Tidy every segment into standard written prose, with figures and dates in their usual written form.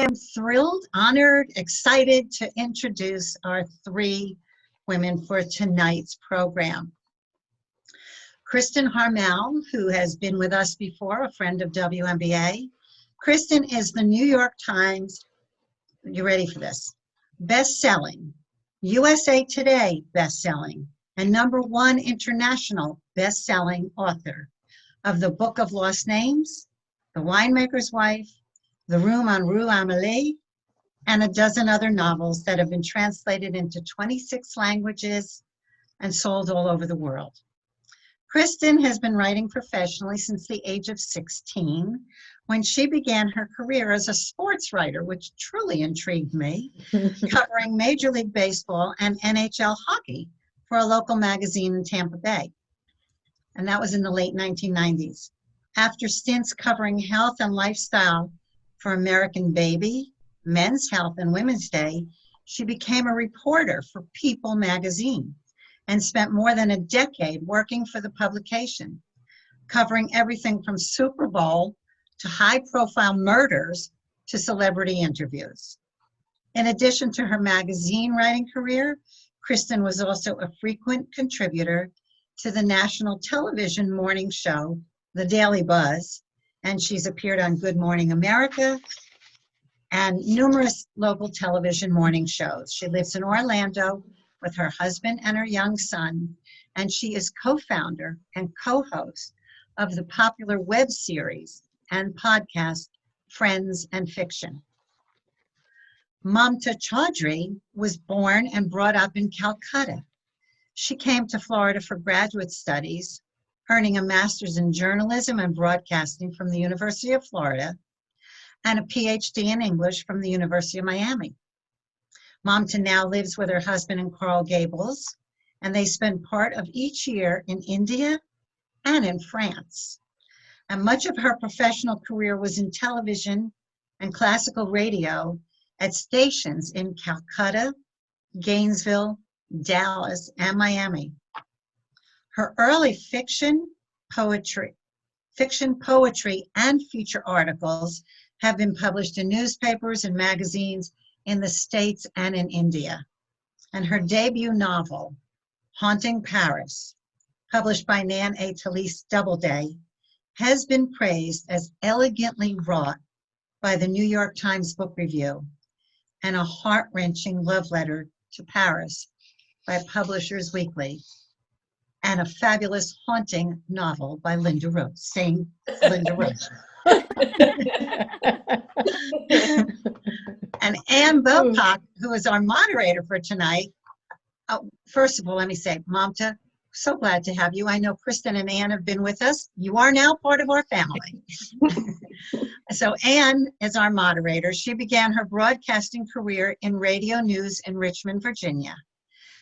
am thrilled, honored, excited to introduce our three women for tonight's program. Kristin Harmel, who has been with us before, a friend of WNBA. Kristin is the New York Times, you ready for this, best-selling, USA Today best-selling, and #1 international best-selling author of The Book of Lost Names, The Winemaker's Wife, The Room on Rue Amélie, and a dozen other novels that have been translated into 26 languages and sold all over the world. Kristin has been writing professionally since the age of 16, when she began her career as a sports writer, which truly intrigued me, covering Major League Baseball and NHL hockey for a local magazine in Tampa Bay. And that was in the late 1990s. After stints covering health and lifestyle for American Baby, Men's Health, and Women's Day, she became a reporter for People magazine and spent more than a decade working for the publication, covering everything from Super Bowl to high-profile murders to celebrity interviews. In addition to her magazine writing career, Kristin was also a frequent contributor to the national television morning show, The Daily Buzz, and she's appeared on Good Morning America and numerous local television morning shows. She lives in Orlando with her husband and her young son, and she is co-founder and co-host of the popular web series and podcast Friends and Fiction. Mamta Chaudhry was born and brought up in Calcutta. She came to Florida for graduate studies, earning a master's in journalism and broadcasting from the University of Florida and a PhD in English from the University of Miami. Mamta now lives with her husband in Coral Gables, and they spend part of each year in India and in France. And much of her professional career was in television and classical radio at stations in Calcutta, Gainesville, Dallas, and Miami. Her early fiction, poetry, and feature articles have been published in newspapers and magazines in the States and in India. And her debut novel, Haunting Paris, published by Nan A. Talese Doubleday, has been praised as elegantly wrought by the New York Times Book Review and a heart-wrenching love letter to Paris by Publishers Weekly, and a fabulous haunting novel by Linda Rose, saying Linda Rose. And Ann Bocock, who is our moderator for tonight. First of all, let me say, Mamta, so glad to have you. I know Kristin and Ann have been with us. You are now part of our family. So Ann is our moderator. She began her broadcasting career in radio news in Richmond, Virginia.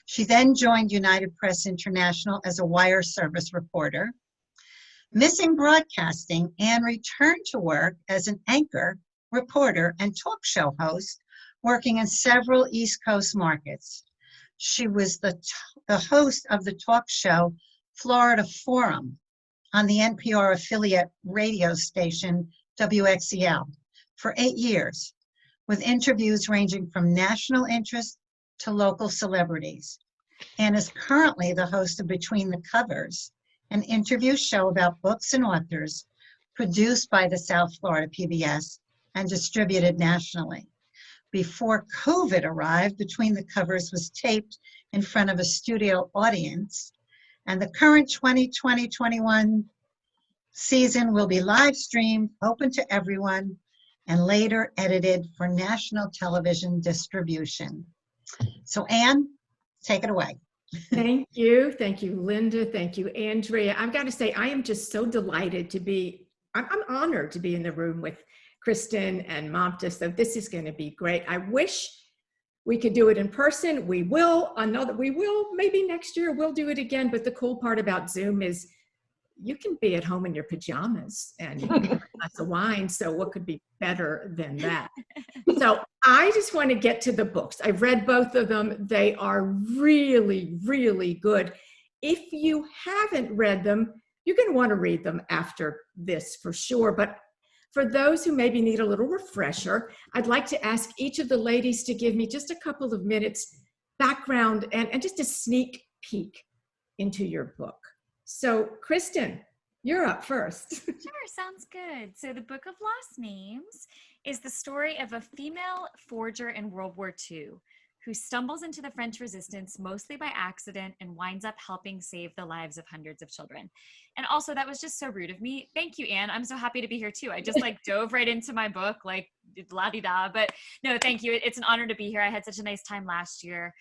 She then joined United Press International as a wire service reporter. Missing broadcasting, Ann returned to work as an anchor, reporter, and talk show host, working in several East Coast markets. She was the host of the talk show Florida Forum on the NPR affiliate radio station WXEL for 8 years, with interviews ranging from national interest to local celebrities, and is currently the host of Between the Covers, an interview show about books and authors produced by the South Florida PBS and distributed nationally. Before COVID arrived, Between the Covers was taped in front of a studio audience, and the current 2020-21 season will be live streamed, open to everyone, and later edited for national television distribution. So Ann, take it away. Thank you, Linda. Thank you, Andrea. I've got to say, I am just so delighted to be, I'm honored to be in the room with Kristin and Mamta, so this is going to be great. I wish we could do it in person. We will, maybe next year we'll do it again, but the cool part about Zoom is you can be at home in your pajamas and you can have a glass of wine, so what could be better than that? So I just want to get to the books. I've read both of them. They are really, really good. If you haven't read them, you're going to want to read them after this for sure, but For those who maybe need a little refresher, I'd like to ask each of the ladies to give me just a couple of minutes background and just a sneak peek into your book. So, Kristin, you're up first. Sure, sounds good. So the Book of Lost Names is the story of a female forger in World War II who stumbles into the French resistance mostly by accident and winds up helping save the lives of hundreds of children. And also, that was just so rude of me. Thank you, Anne. I'm so happy to be here too. I just dove right into my book, like la-di-da. But no, thank you. It's an honor to be here. I had such a nice time last year,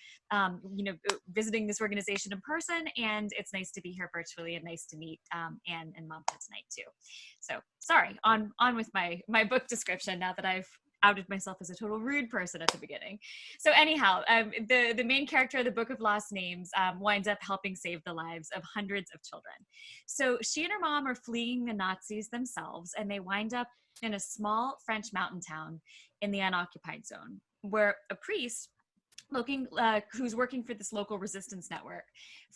visiting this organization in person, and it's nice to be here virtually and nice to meet Anne and Mamta tonight too. So sorry, on with my book description now that I've outed myself as a total rude person at the beginning. So anyhow, the main character of the Book of Lost Names winds up helping save the lives of hundreds of children. So she and her mom are fleeing the Nazis themselves, and they wind up in a small French mountain town in the unoccupied zone, where a priest who's working for this local resistance network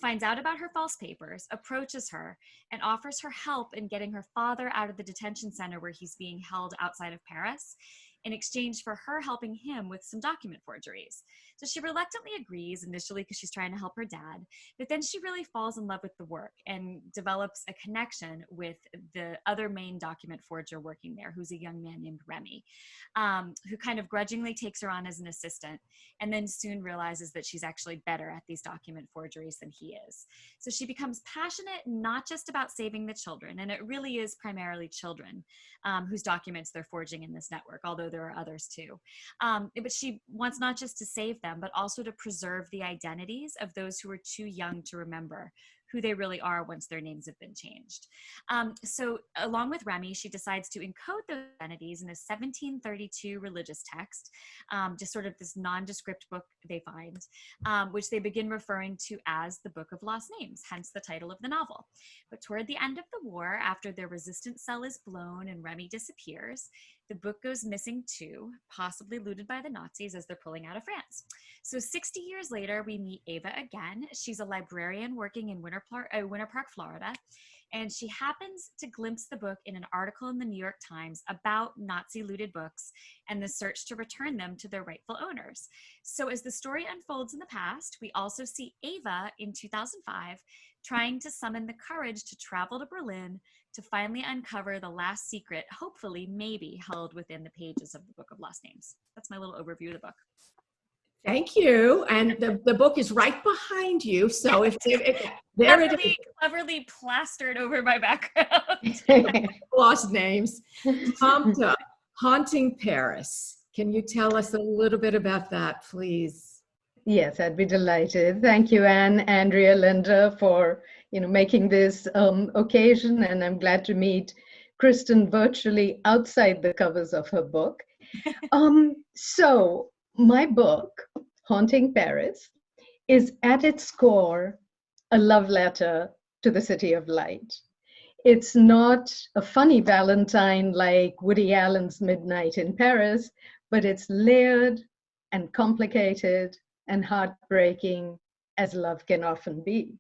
finds out about her false papers, approaches her, and offers her help in getting her father out of the detention center where he's being held outside of Paris, in exchange for her helping him with some document forgeries. So she reluctantly agrees initially because she's trying to help her dad, but then she really falls in love with the work and develops a connection with the other main document forger working there, who's a young man named Remy, who kind of grudgingly takes her on as an assistant, and then soon realizes that she's actually better at these document forgeries than he is. So she becomes passionate not just about saving the children, and it really is primarily children whose documents they're forging in this network, although there are others too. But she wants not just to save them, but also to preserve the identities of those who are too young to remember who they really are once their names have been changed. So along with Remy, she decides to encode those identities in a 1732 religious text, just sort of this nondescript book they find, which they begin referring to as the Book of Lost Names, hence the title of the novel. But toward the end of the war, after their resistance cell is blown and Remy disappears, the book goes missing too, possibly looted by the Nazis as they're pulling out of France. So 60 years later, we meet Ava again. She's a librarian working in Winter Park, Florida, and she happens to glimpse the book in an article in the New York Times about Nazi looted books and the search to return them to their rightful owners. So as the story unfolds in the past, we also see Ava in 2005 trying to summon the courage to travel to Berlin to finally uncover the last secret, hopefully, maybe, held within the pages of the Book of Lost Names. That's my little overview of the book. Thank you. And the book is right behind you. So if there it is. Cleverly plastered over my background. Lost Names. Mamta, Haunting Paris. Can you tell us a little bit about that, please? Yes, I'd be delighted. Thank you, Anne, Andrea, Linda, for making this occasion, and I'm glad to meet Kristin virtually outside the covers of her book. So my book, Haunting Paris, is at its core a love letter to the City of Light. It's not a funny Valentine like Woody Allen's Midnight in Paris, but it's layered and complicated and heartbreaking as love can often be.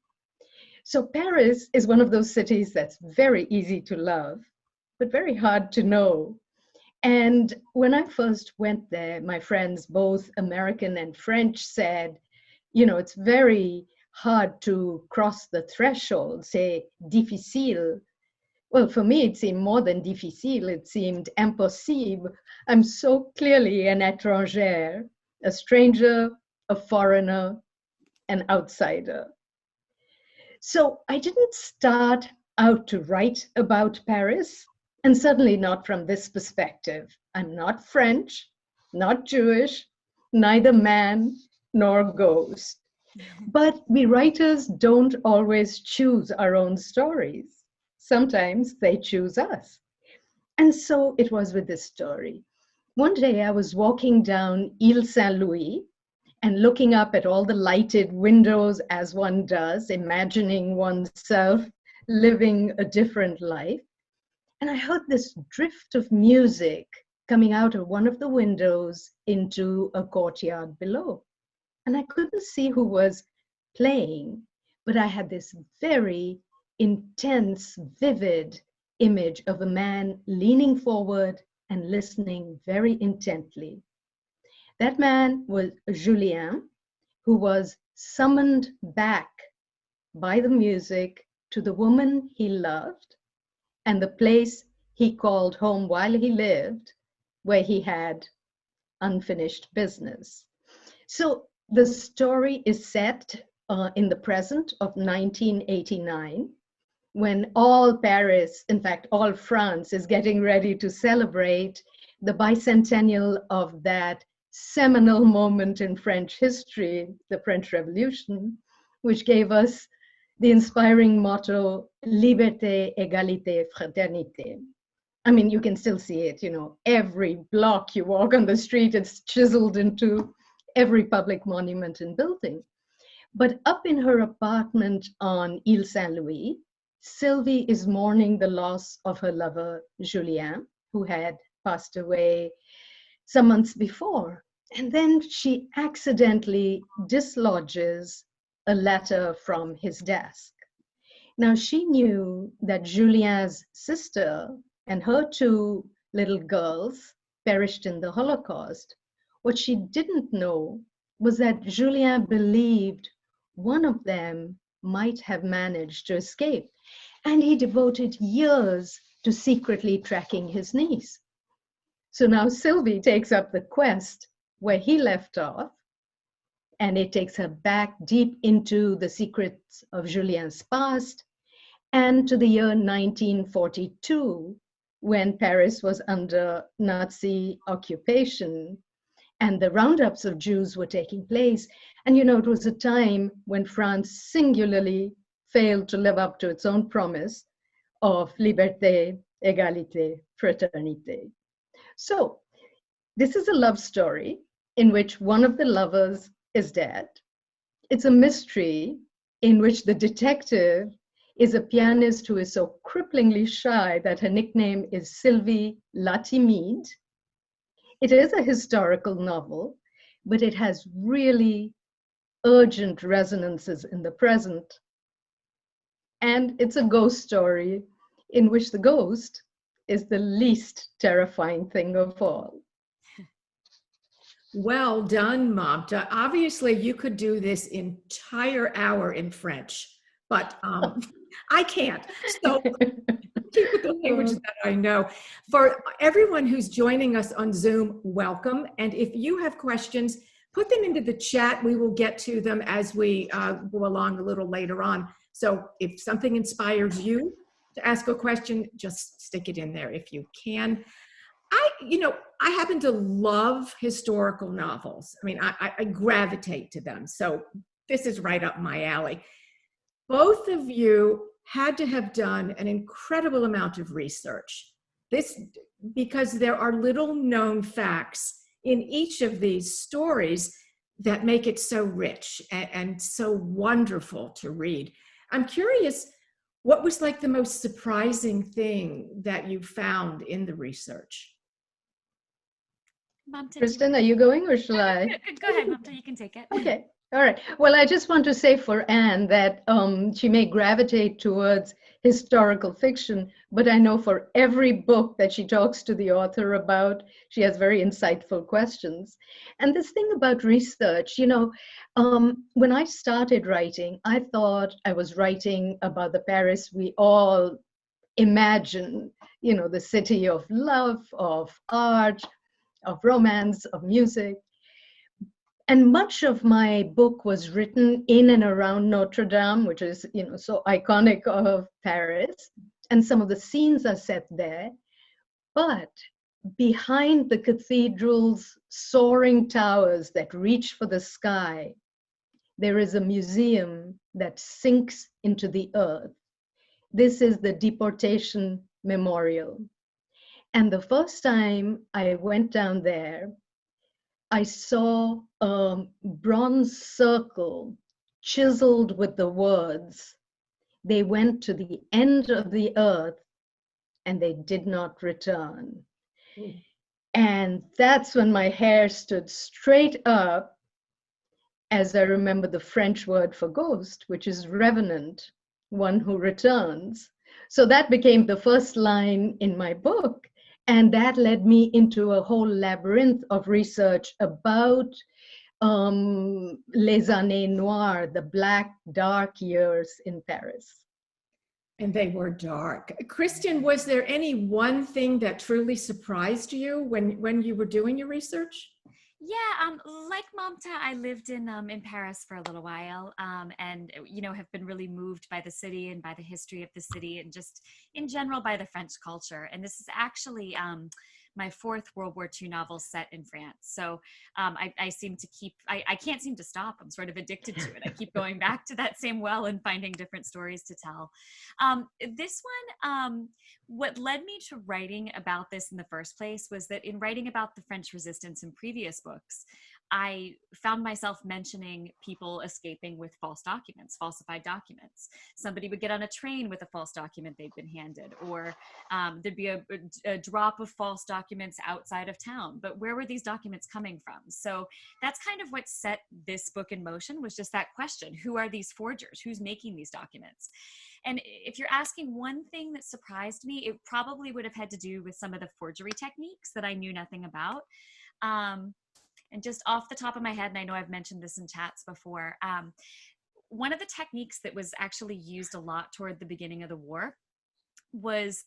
So Paris is one of those cities that's very easy to love, but very hard to know. And when I first went there, my friends, both American and French, said, it's very hard to cross the threshold, say, difficile. Well, for me, it seemed more than difficile, it seemed impossible. I'm so clearly an étrangère, a stranger, a foreigner, an outsider. So I didn't start out to write about Paris, and certainly not from this perspective. I'm not French, not Jewish, neither man nor ghost. But we writers don't always choose our own stories. Sometimes they choose us. And so it was with this story. One day I was walking down Ile Saint-Louis and looking up at all the lighted windows as one does, imagining oneself living a different life. And I heard this drift of music coming out of one of the windows into a courtyard below. And I couldn't see who was playing, but I had this very intense, vivid image of a man leaning forward and listening very intently. That man was Julien, who was summoned back by the music to the woman he loved and the place he called home while he lived, where he had unfinished business. So the story is set in the present of 1989, when all Paris, in fact, all France is getting ready to celebrate the bicentennial of that seminal moment in French history, the French Revolution, which gave us the inspiring motto, Liberté, Égalité, Fraternité. I mean, you can still see it, every block you walk on the street, it's chiseled into every public monument and building. But up in her apartment on Ile Saint-Louis, Sylvie is mourning the loss of her lover, Julien, who had passed away some months before. And then she accidentally dislodges a letter from his desk. Now, she knew that Julien's sister and her two little girls perished in the Holocaust. What she didn't know was that Julien believed one of them might have managed to escape, and he devoted years to secretly tracking his niece. So now Sylvie takes up the quest where he left off, and it takes her back deep into the secrets of Julien's past and to the year 1942, when Paris was under Nazi occupation and the roundups of Jews were taking place. And it was a time when France singularly failed to live up to its own promise of liberté, égalité, fraternité. So this is a love story in which one of the lovers is dead. It's a mystery in which the detective is a pianist who is so cripplingly shy that her nickname is Sylvie La Timide. It is a historical novel, but it has really urgent resonances in the present. And it's a ghost story in which the ghost is the least terrifying thing of all. Well done, Mamta. Obviously, you could do this entire hour in French, but I can't. So keep with the language that I know. For everyone who's joining us on Zoom, welcome. And if you have questions, put them into the chat. We will get to them as we go along a little later on. So if something inspires you to ask a question, just stick it in there if you can. I happen to love historical novels. I mean, I gravitate to them. So this is right up my alley. Both of you had to have done an incredible amount of research. Because there are little known facts in each of these stories that make it so rich and so wonderful to read. I'm curious, what was like the most surprising thing that you found in the research? Mamta, Kristin, are you going or shall I? Go ahead, Mamta, you can take it. Okay, all right. Well, I just want to say for Anne that she may gravitate towards historical fiction, but I know for every book that she talks to the author about, she has very insightful questions. And this thing about research, when I started writing, I thought I was writing about the Paris we all imagine, the city of love, of art, of romance, of music. And much of my book was written in and around Notre Dame, which is, so iconic of Paris. And some of the scenes are set there. But behind the cathedral's soaring towers that reach for the sky, there is a museum that sinks into the earth. This is the Deportation Memorial. And the first time I went down there, I saw a bronze circle chiseled with the words, "They went to the end of the earth and they did not return." And that's when my hair stood straight up, as I remember the French word for ghost, which is revenant, one who returns. So that became the first line in my book. And that led me into a whole labyrinth of research about les années noires, the black dark years in Paris. And they were dark. Kristin, was there any one thing that truly surprised you when you were doing your research? Yeah, like Mamta, I lived in Paris for a little while, and have been really moved by the city and by the history of the city, and just in general by the French culture. And this is actually my fourth World War II novel set in France. So I seem to I can't seem to stop. I'm sort of addicted to it. I keep going back to that same well and finding different stories to tell. This one, what led me to writing about this in the first place was that in writing about the French Resistance in previous books, I found myself mentioning people escaping with false documents, falsified documents. Somebody would get on a train with a false document they'd been handed, or there'd be a drop of false documents outside of town. But where were these documents coming from? So that's kind of what set this book in motion, was just that question: who are these forgers? Who's making these documents? And if you're asking one thing that surprised me, it probably would have had to do with some of the forgery techniques that I knew nothing about. And just off the top of my head, and I know I've mentioned this in chats before, one of the techniques that was actually used a lot toward the beginning of the war was,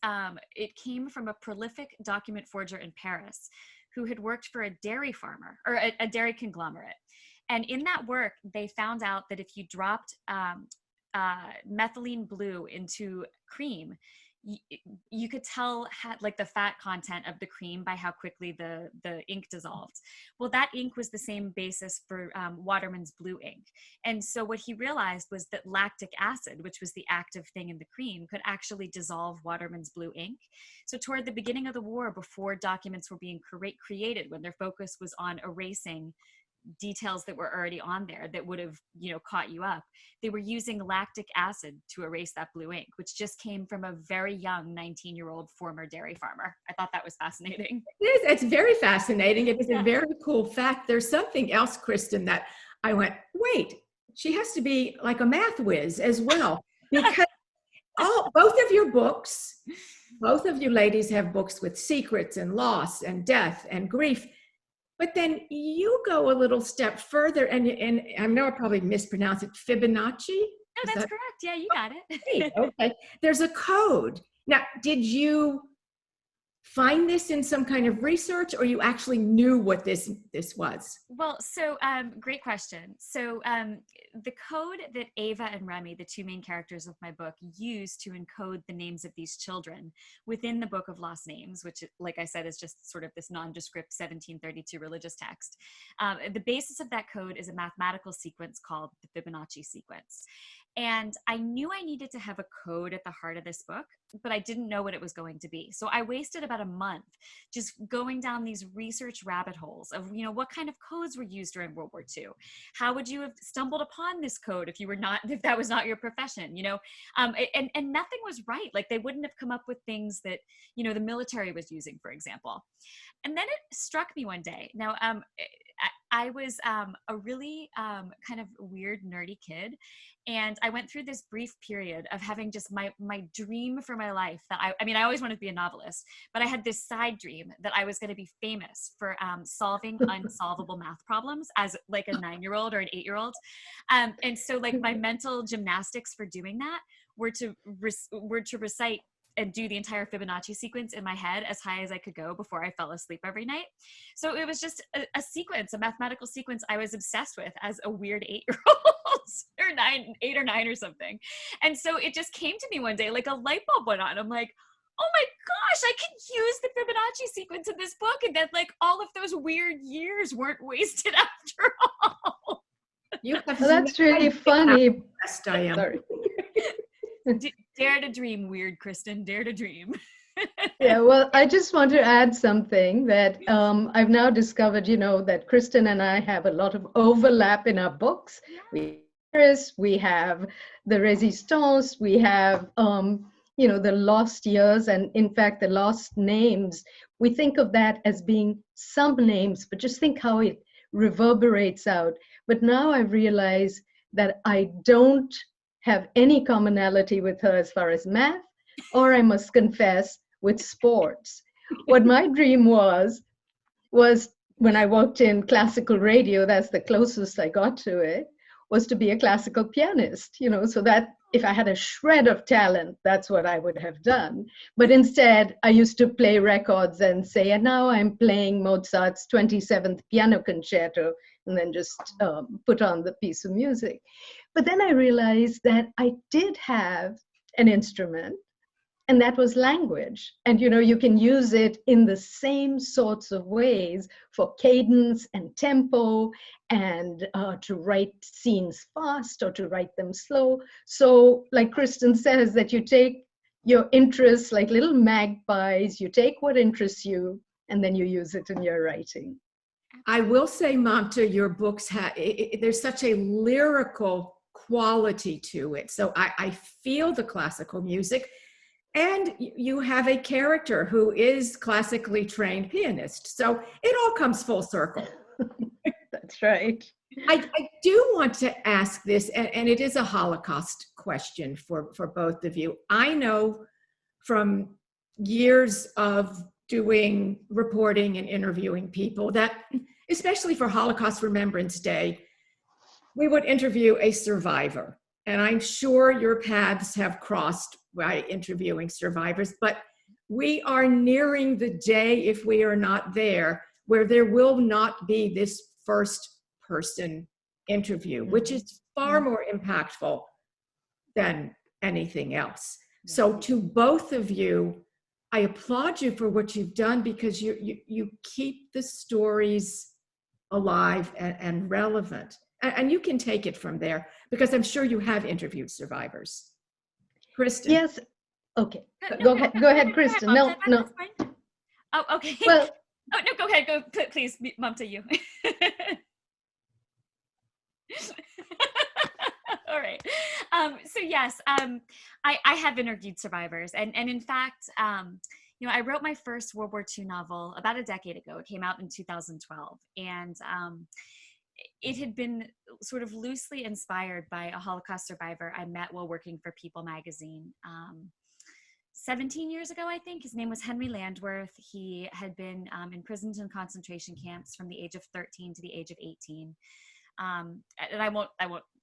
it came from a prolific document forger in Paris who had worked for a dairy farmer, or a dairy conglomerate. And in that work, they found out that if you dropped methylene blue into cream, you could tell like the fat content of the cream by how quickly the ink dissolved. Well, that ink was the same basis for Waterman's blue ink. And so what he realized was that lactic acid, which was the active thing in the cream, could actually dissolve Waterman's blue ink. So toward the beginning of the war, before documents were being created, when their focus was on erasing details that were already on there that would have, caught you up, they were using lactic acid to erase that blue ink, which just came from a very young 19-year-old former dairy farmer. I thought that was fascinating. It is. It's very fascinating. It is a very cool fact. There's something else, Kristin, that I went, wait, she has to be like a math whiz as well, because both of your books, both of you ladies have books with secrets and loss and death and grief. But then you go a little step further, and I know I probably mispronounced it, Fibonacci? No, that's correct. Yeah, you got it. Okay. There's a code. Now, did you find this in some kind of research, or you actually knew what this was? Well, so great question. So the code that Ava and Remy, the two main characters of my book, use to encode the names of these children within the Book of Lost Names, which, like I said, is just sort of this nondescript 1732 religious text. The basis of that code is a mathematical sequence called the Fibonacci sequence. And I knew I needed to have a code at the heart of this book, but I didn't know what it was going to be. So I wasted about a month just going down these research rabbit holes of, what kind of codes were used during World War II? How would you have stumbled upon this code if that was not your profession, and nothing was right. Like, they wouldn't have come up with things that, the military was using, for example. And then it struck me one day. Now, I was a really kind of weird, nerdy kid. And I went through this brief period of having just my dream for my life that I always wanted to be a novelist, but I had this side dream that I was going to be famous for solving unsolvable math problems as like a 9-year-old or an 8-year-old. And so like my mental gymnastics for doing that were to recite and do the entire Fibonacci sequence in my head as high as I could go before I fell asleep every night. So it was just a sequence, a mathematical sequence I was obsessed with as a weird 8-year-old or 8 or 9 or something. And so it just came to me one day, like a light bulb went on. I'm like, oh my gosh, I can use the Fibonacci sequence in this book. And then like all of those weird years weren't wasted after all. That's really funny. Sorry. Dare to dream, weird Kristin, dare to dream. Yeah, well, I just want to add something that I've now discovered, that Kristin and I have a lot of overlap in our books. Yeah. We have the Resistance, we have, the lost years, and in fact, the lost names. We think of that as being some names, but just think how it reverberates out. But now I realize that I don't have any commonality with her as far as math, or I must confess, with sports. What my dream was when I worked in classical radio, that's the closest I got to it, was to be a classical pianist, so that if I had a shred of talent, that's what I would have done. But instead, I used to play records and say, and now I'm playing Mozart's 27th piano concerto, and then just put on the piece of music. But then I realized that I did have an instrument, and that was language. And you can use it in the same sorts of ways for cadence and tempo, and to write scenes fast or to write them slow. So like Kristin says, that you take your interests like little magpies, you take what interests you, and then you use it in your writing. I will say, Mamta, your books there's such a lyrical quality to it. So I feel the classical music. And you have a character who is classically trained pianist. So it all comes full circle. That's right. I do want to ask this, and it is a Holocaust question for both of you. I know from years of doing reporting and interviewing people that, especially for Holocaust Remembrance Day, we would interview a survivor. And I'm sure your paths have crossed by interviewing survivors, but we are nearing the day, if we are not there, where there will not be this first person interview, which is far more impactful than anything else. So to both of you, I applaud you for what you've done, because you keep the stories alive and relevant. And you can take it from there, because I'm sure you have interviewed survivors. Kristin. Yes. Okay. Go ahead, Kristin. No. Oh, okay. Well. Oh, no, go ahead. Go, please, Mamta, you. All right. So yes, I have interviewed survivors, and in fact, I wrote my first World War II novel about a decade ago. It came out in 2012, and it had been sort of loosely inspired by a Holocaust survivor I met while working for People magazine 17 years ago, I think. His name was Henry Landworth. He had been imprisoned in concentration camps from the age of 13 to the age of 18. And I won't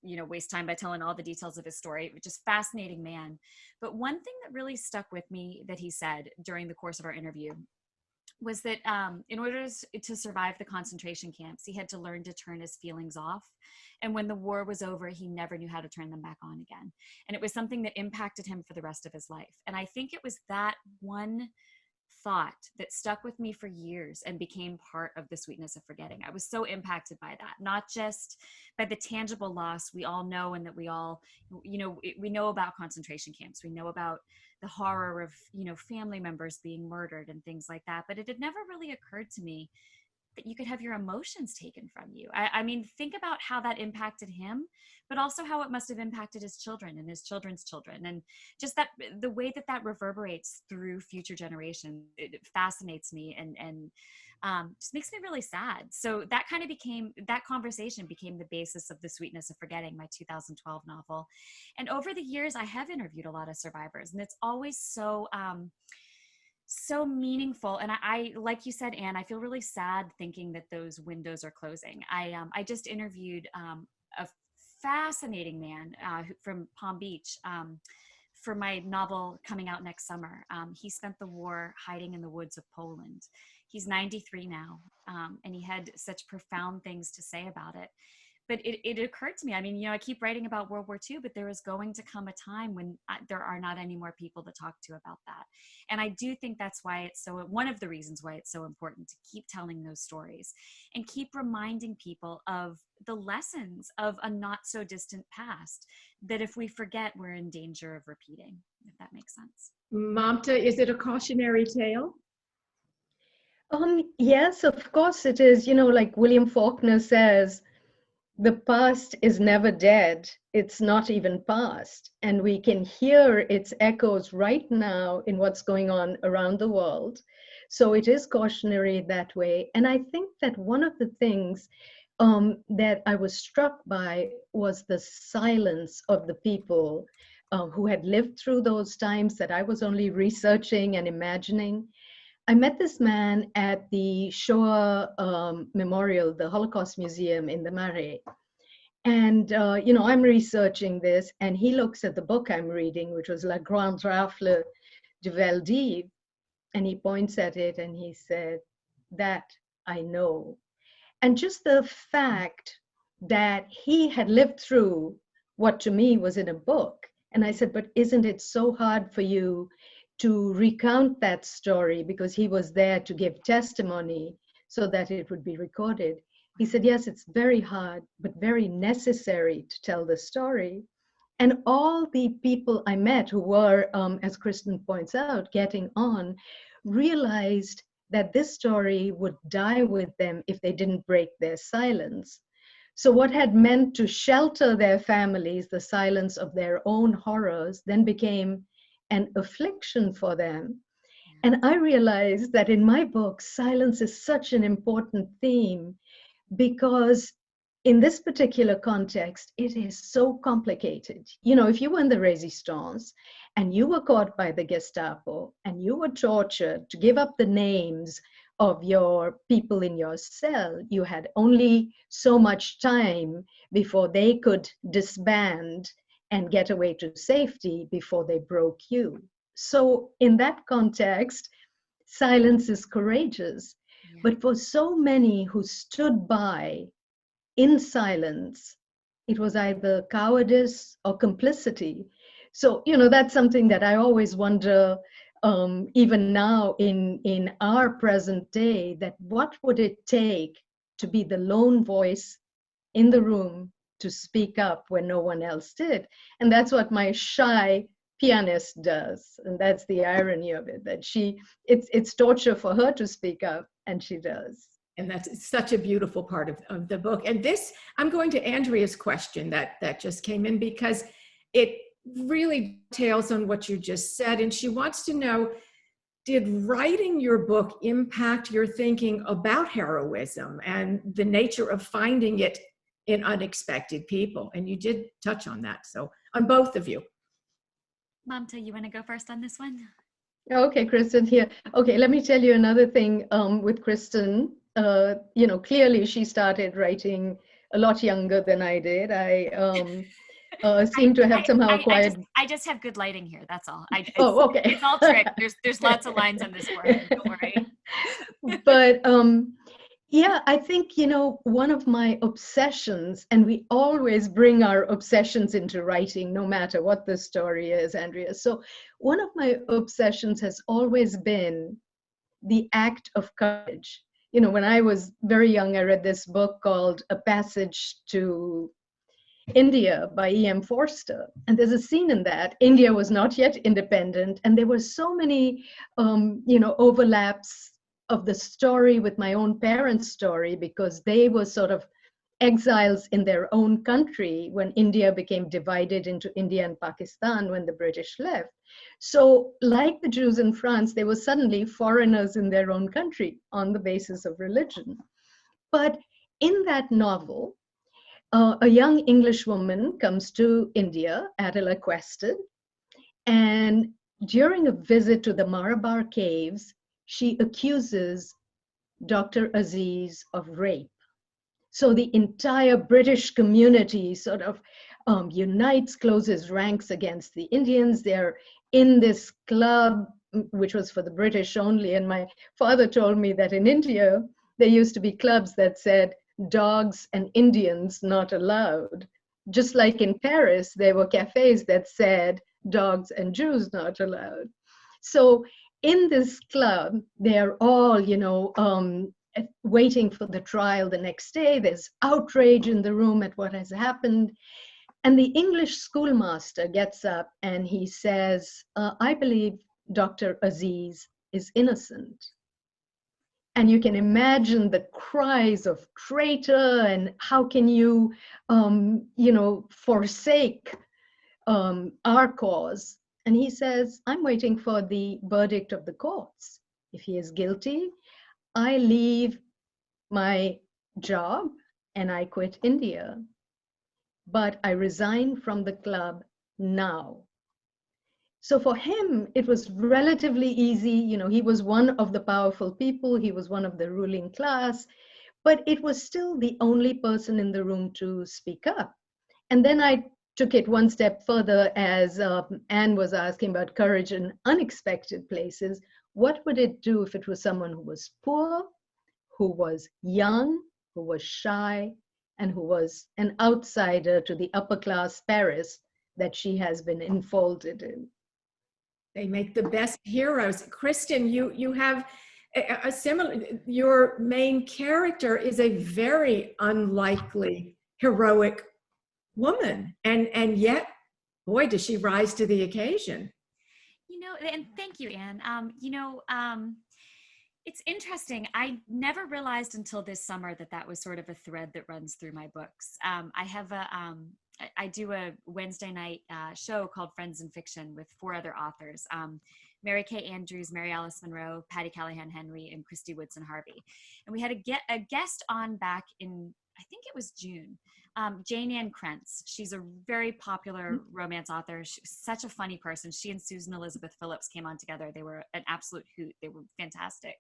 waste time by telling all the details of his story. Just fascinating man. But one thing that really stuck with me that he said during the course of our interview was that in order to survive the concentration camps, he had to learn to turn his feelings off. And when the war was over, he never knew how to turn them back on again. And it was something that impacted him for the rest of his life. And I think it was that one thought that stuck with me for years and became part of the sweetness of forgetting. I was so impacted by that, not just by the tangible loss we all know, and that we all, we know about concentration camps. We know about the horror of, family members being murdered and things like that. But it had never really occurred to me that you could have your emotions taken from you. I mean, think about how that impacted him, but also how it must have impacted his children and his children's children. And just that the way that reverberates through future generations, it fascinates me and just makes me really sad. So that conversation became the basis of The Sweetness of Forgetting, my 2012 novel. And over the years, I have interviewed a lot of survivors, and it's always so meaningful. And I, like you said, Anne, I feel really sad thinking that those windows are closing. I just interviewed a fascinating man from Palm Beach for my novel coming out next summer. He spent the war hiding in the woods of Poland. He's 93 now, and he had such profound things to say about it. But it occurred to me, I mean, I keep writing about World War II, but there is going to come a time when there are not any more people to talk to about that. And I do think that's why one of the reasons why it's so important to keep telling those stories and keep reminding people of the lessons of a not so distant past, that if we forget, we're in danger of repeating, if that makes sense. Mamta, is it a cautionary tale? Yes, of course it is. Like William Faulkner says, the past is never dead. It's not even past. And we can hear its echoes right now in what's going on around the world. So it is cautionary that way. And I think that one of the things that I was struck by was the silence of the people who had lived through those times that I was only researching and imagining. I met this man at the Shoah Memorial, the Holocaust Museum in the Marais. And, I'm researching this, and he looks at the book I'm reading, which was La Grande Rafle de Veldiv, and he points at it and he said, "That I know." And just the fact that he had lived through what to me was in a book. And I said, "But isn't it so hard for you to recount that story?" Because he was there to give testimony so that it would be recorded. He said, "Yes, it's very hard, but very necessary to tell the story." And all the people I met who were, as Kristin points out, getting on, realized that this story would die with them if they didn't break their silence. So what had meant to shelter their families, the silence of their own horrors, then became an affliction for them. And I realized that in my book, silence is such an important theme, because in this particular context, it is so complicated. If you were in the Resistance and you were caught by the Gestapo and you were tortured to give up the names of your people in your cell, you had only so much time before they could disband and get away to safety before they broke you. So in that context, silence is courageous. Yeah. But for so many who stood by in silence, it was either cowardice or complicity. So, that's something that I always wonder, even now in our present day, that what would it take to be the lone voice in the room to speak up when no one else did? And that's what my shy pianist does. And that's the irony of it, that it's torture for her to speak up, and she does. And that's such a beautiful part of the book. And this, I'm going to Andrea's question that just came in, because it really details on what you just said. And she wants to know, did writing your book impact your thinking about heroism and the nature of finding it in unexpected people? And you did touch on that. So on both of you. Mamta, you want to go first on this one? Okay, Kristin here. Okay, let me tell you another thing with Kristin. Clearly she started writing a lot younger than I did. I seem to have somehow acquired. I just have good lighting here. That's all. Okay. It's all trick. There's lots of lines on this board. Don't worry. But yeah, I think, one of my obsessions, and we always bring our obsessions into writing, no matter what the story is, Andrea. So one of my obsessions has always been the act of courage. When I was very young, I read this book called A Passage to India by E.M. Forster. And there's a scene in that. India was not yet independent. And there were so many, overlaps of the story with my own parents' story, because they were sort of exiles in their own country when India became divided into India and Pakistan when the British left. So like the Jews in France, they were suddenly foreigners in their own country on the basis of religion. But in that novel, a young English woman comes to India, Adela Quested, and during a visit to the Marabar caves, she accuses Dr. Aziz of rape. So the entire British community sort of unites, closes ranks against the Indians. They're in this club, which was for the British only. And my father told me that in India, there used to be clubs that said, dogs and Indians not allowed. Just like in Paris, there were cafes that said, dogs and Jews not allowed. So in this club, they're all, waiting for the trial the next day. There's outrage in the room at what has happened. And the English schoolmaster gets up and he says, I believe Dr. Aziz is innocent. And you can imagine the cries of traitor and how can you, forsake our cause. And he says, I'm waiting for the verdict of the courts. If he is guilty, I leave my job and I quit India. But I resign from the club now. So for him, it was relatively easy. You know, he was one of the powerful people. He was one of the ruling class, but it was still the only person in the room to speak up. And then I took it one step further as Anne was asking about courage in unexpected places. What would it do if it was someone who was poor, who was young, who was shy, and who was an outsider to the upper class Paris that she has been enfolded in? They make the best heroes. Kristin, you have a similar, your main character is a very unlikely heroic woman, and yet, boy, does she rise to the occasion. You know, and thank you, Anne. It's interesting. I never realized until this summer that that was sort of a thread that runs through my books. I do a Wednesday night show called Friends in Fiction with 4 other authors, Mary Kay Andrews, Mary Alice Monroe, Patty Callahan Henry, and Christy Woodson Harvey. And we had a guest on back in, I think it was June, Jane Ann Krentz. She's a very popular romance author. She's such a funny person. She and Susan Elizabeth Phillips came on together. They were an absolute hoot. They were fantastic.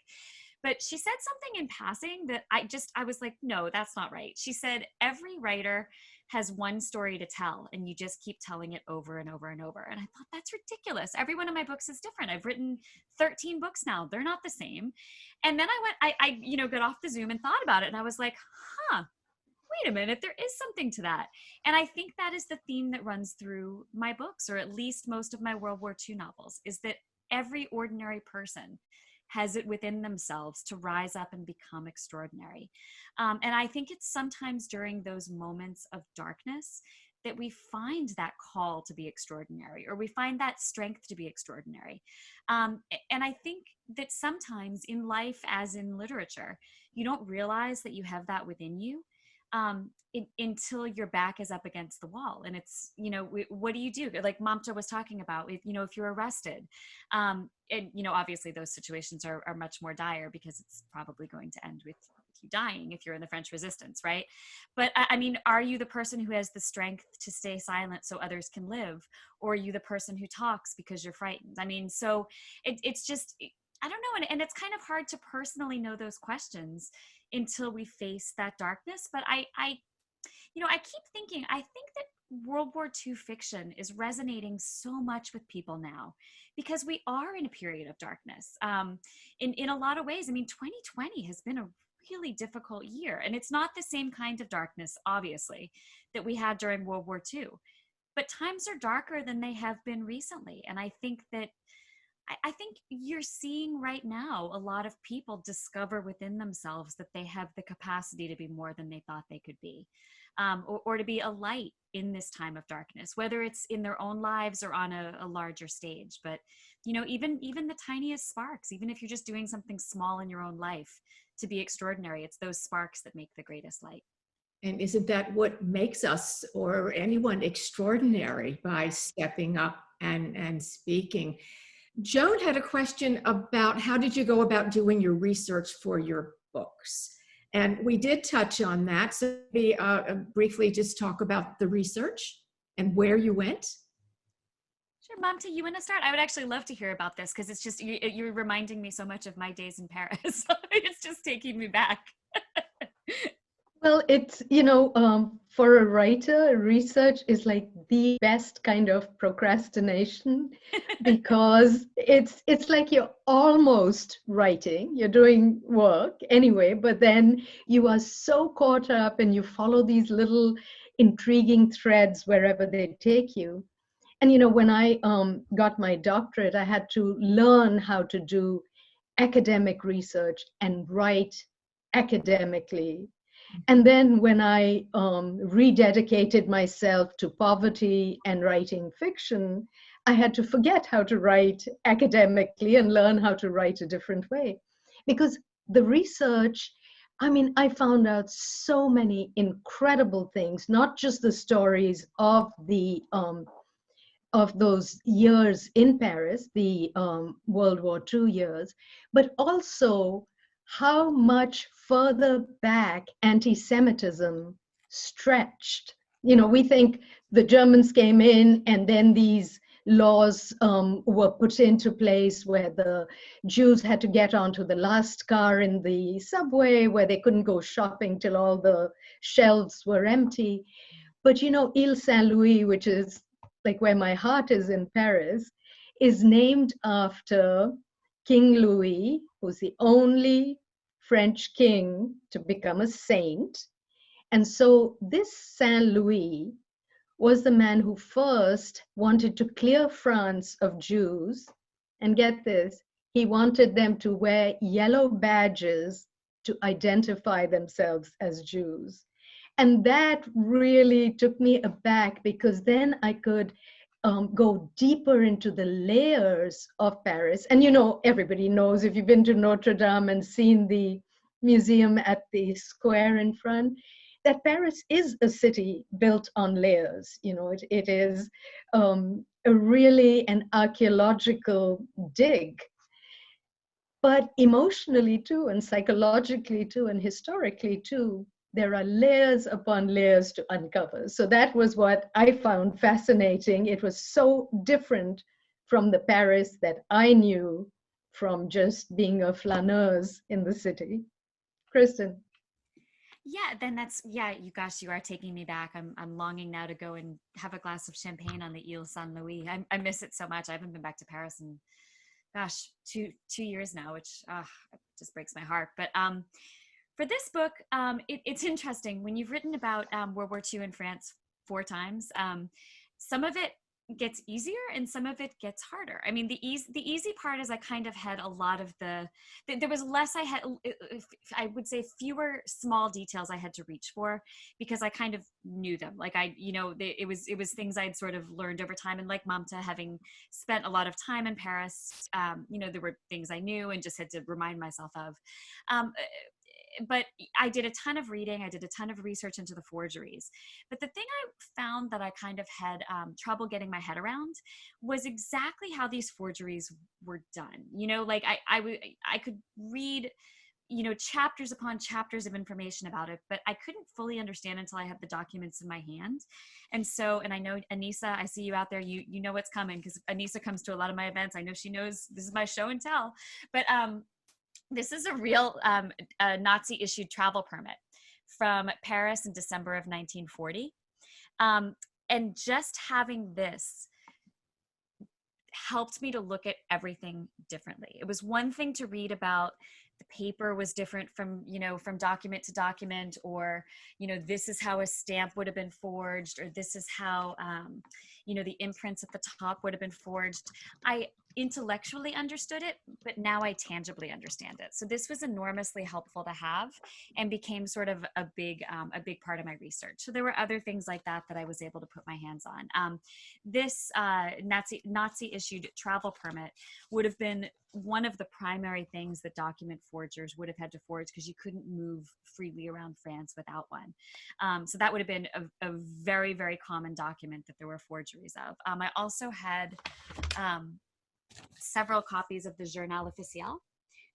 But she said something in passing that I was like, no, that's not right. She said, every writer has one story to tell, and you just keep telling it over and over and over. And I thought, that's ridiculous. Every one of my books is different. I've written 13 books now. They're not the same. And then I got off the Zoom and thought about it, and I was like, wait a minute, there is something to that. And I think that is the theme that runs through my books, or at least most of my World War II novels, is that every ordinary person has it within themselves to rise up and become extraordinary. And I think it's sometimes during those moments of darkness that we find that call to be extraordinary, or we find that strength to be extraordinary. And I think that sometimes in life, as in literature, you don't realize that you have that within you until your back is up against the wall. And it's, what do you do? Like Mamta was talking about, if you're arrested, and, obviously those situations are much more dire because it's probably going to end with you dying if you're in the French Resistance, right? But I mean, are you the person who has the strength to stay silent so others can live? Or are you the person who talks because you're frightened? I mean, so it's just, I don't know. And it's kind of hard to personally know those questions until we face that darkness. But I keep thinking, I think that World War II fiction is resonating so much with people now because we are in a period of darkness. In a lot of ways, I mean, 2020 has been a really difficult year, and it's not the same kind of darkness, obviously, that we had during World War II. But times are darker than they have been recently. And I think that I think you're seeing right now a lot of people discover within themselves that they have the capacity to be more than they thought they could be, or to be a light in this time of darkness, whether it's in their own lives or on a larger stage. But, even the tiniest sparks, even if you're just doing something small in your own life to be extraordinary, it's those sparks that make the greatest light. And isn't that what makes us or anyone extraordinary, by stepping up and speaking? Joan had a question about how did you go about doing your research for your books? And we did touch on that. So maybe briefly just talk about the research and where you went. Sure, Mamta, you want to start? I would actually love to hear about this because it's just, you're reminding me so much of my days in Paris. It's just taking me back. Well, it's, for a writer, research is like the best kind of procrastination because it's like you're almost writing, you're doing work anyway, but then you are so caught up and you follow these little intriguing threads wherever they take you. And, when I got my doctorate, I had to learn how to do academic research and write academically. And then when I rededicated myself to poverty and writing fiction, I had to forget how to write academically and learn how to write a different way. Because the research, I found out so many incredible things, not just the stories of those years in Paris, the World War II years, but also how much further back anti-Semitism stretched. We think the Germans came in and then these laws were put into place where the Jews had to get onto the last car in the subway, where they couldn't go shopping till all the shelves were empty. But you know, Ile Saint-Louis, which is like where my heart is in Paris, is named after King Louis, who's the only French king to become a saint. And so this Saint Louis was the man who first wanted to clear France of Jews. And get this, he wanted them to wear yellow badges to identify themselves as Jews. And that really took me aback, because then I could go deeper into the layers of Paris. And you know, everybody knows, if you've been to Notre Dame and seen the museum at the square in front, that Paris is a city built on layers. You know, it is really an archaeological dig. But emotionally too, and psychologically too, and historically too, there are layers upon layers to uncover. So that was what I found fascinating. It was so different from the Paris that I knew from just being a flaneuse in the city. Kristin. Yeah, then you gosh, you are taking me back. I'm longing now to go and have a glass of champagne on the Ile Saint-Louis. I miss it so much. I haven't been back to Paris in, gosh, two years now, which just breaks my heart. But for this book, it's interesting. When you've written about World War II in France 4 times, some of it gets easier and some of it gets harder. I mean, the easy part is I kind of had a lot of there was less I would say fewer small details I had to reach for, because I kind of knew them. Like it was things I'd sort of learned over time. And like Mamta, having spent a lot of time in Paris, there were things I knew and just had to remind myself of. But I did a ton of reading. I did a ton of research into the forgeries. But the thing I found that I kind of had trouble getting my head around was exactly how these forgeries were done. Like I could read, chapters upon chapters of information about it, but I couldn't fully understand until I had the documents in my hand. And I know, Anissa, I see you out there, you know what's coming, because Anissa comes to a lot of my events. I know she knows this is my show and tell, but this is a real Nazi-issued travel permit from Paris in December of 1940. And just having this helped me to look at everything differently. It was one thing to read about the paper was different from document to document, or, this is how a stamp would have been forged, or this is how, the imprints at the top would have been forged. I intellectually understood it, but now I tangibly understand it. So this was enormously helpful to have, and became sort of a big part of my research. So there were other things like that I was able to put my hands on. This Nazi-issued travel permit would have been one of the primary things that document forgers would have had to forge, because you couldn't move freely around France without one. So that would have been a very, very common document that there were forgeries of. I also had several copies of the Journal Officiel,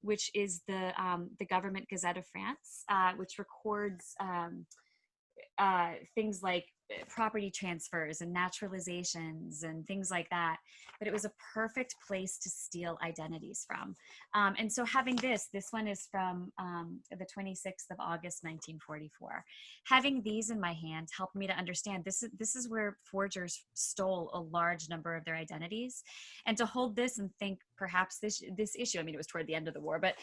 which is the government Gazette of France, which records things like property transfers and naturalizations and things like that. But it was a perfect place to steal identities from. And so having this one is from the 26th of August, 1944. Having these in my hand helped me to understand this is where forgers stole a large number of their identities. And to hold this and think perhaps this issue, I mean, it was toward the end of the war, but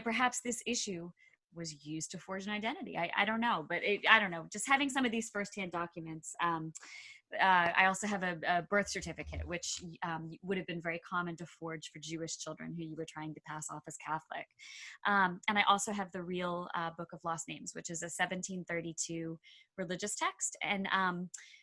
perhaps this issue was used to forge an identity. I don't know, but I don't know. Just having some of these firsthand documents. I also have a birth certificate, which would have been very common to forge for Jewish children who you were trying to pass off as Catholic. And I also have the real Book of Lost Names, which is a 1732 religious text. And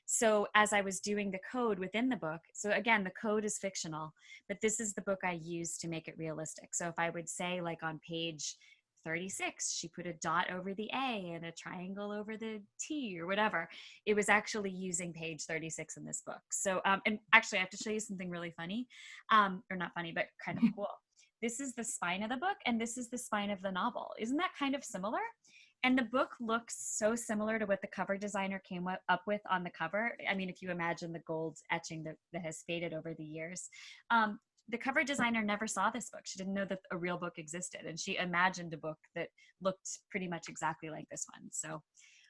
so as I was doing the code within the book, so again, the code is fictional, but this is the book I used to make it realistic. So if I would say, like on page 36, she put a dot over the A and a triangle over the T or whatever, it was actually using page 36 in this book. So, and actually I have to show you something really funny, or not funny, but kind of cool. This is the spine of the book, and this is the spine of the novel. Isn't that kind of similar? And the book looks so similar to what the cover designer came up with on the cover. I mean, if you imagine the gold etching that has faded over the years. The cover designer never saw this book. She didn't know that a real book existed. And she imagined a book that looked pretty much exactly like this one. So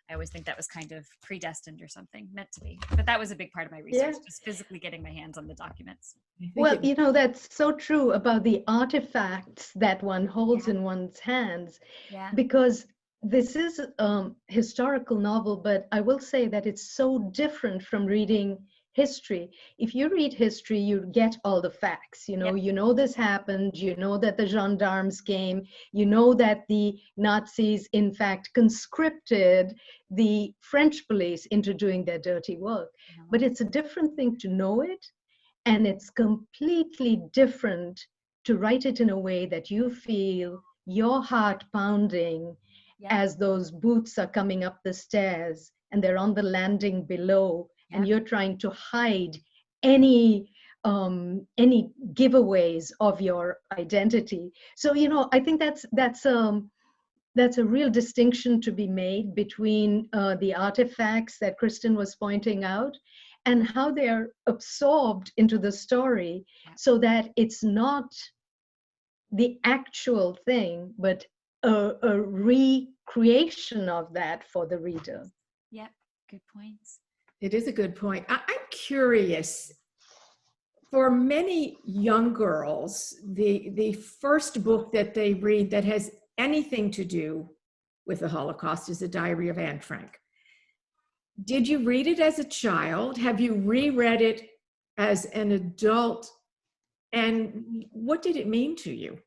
I always think that was kind of predestined or something, meant to be. But that was a big part of my research, just physically getting my hands on the documents. Well, you know, that's so true about the artifacts that one holds in one's hands, because this is a historical novel, but I will say that it's so different from reading history. If you read history, you get all the facts. You know this happened, you know that the gendarmes came, you know that the Nazis in fact conscripted the French police into doing their dirty work. But it's a different thing to know it, and it's completely different to write it in a way that you feel your heart pounding as those boots are coming up the stairs and they're on the landing below, and you're trying to hide any giveaways of your identity. So, you know, I think that's a real distinction to be made between the artifacts that Kristin was pointing out and how they're absorbed into the story, so that it's not the actual thing, but a recreation of that for the reader. Yep, good points. It is a good point. I'm curious, for many young girls, the first book that they read that has anything to do with the Holocaust is A Diary of Anne Frank. Did you read it as a child? Have you reread it as an adult? And what did it mean to you?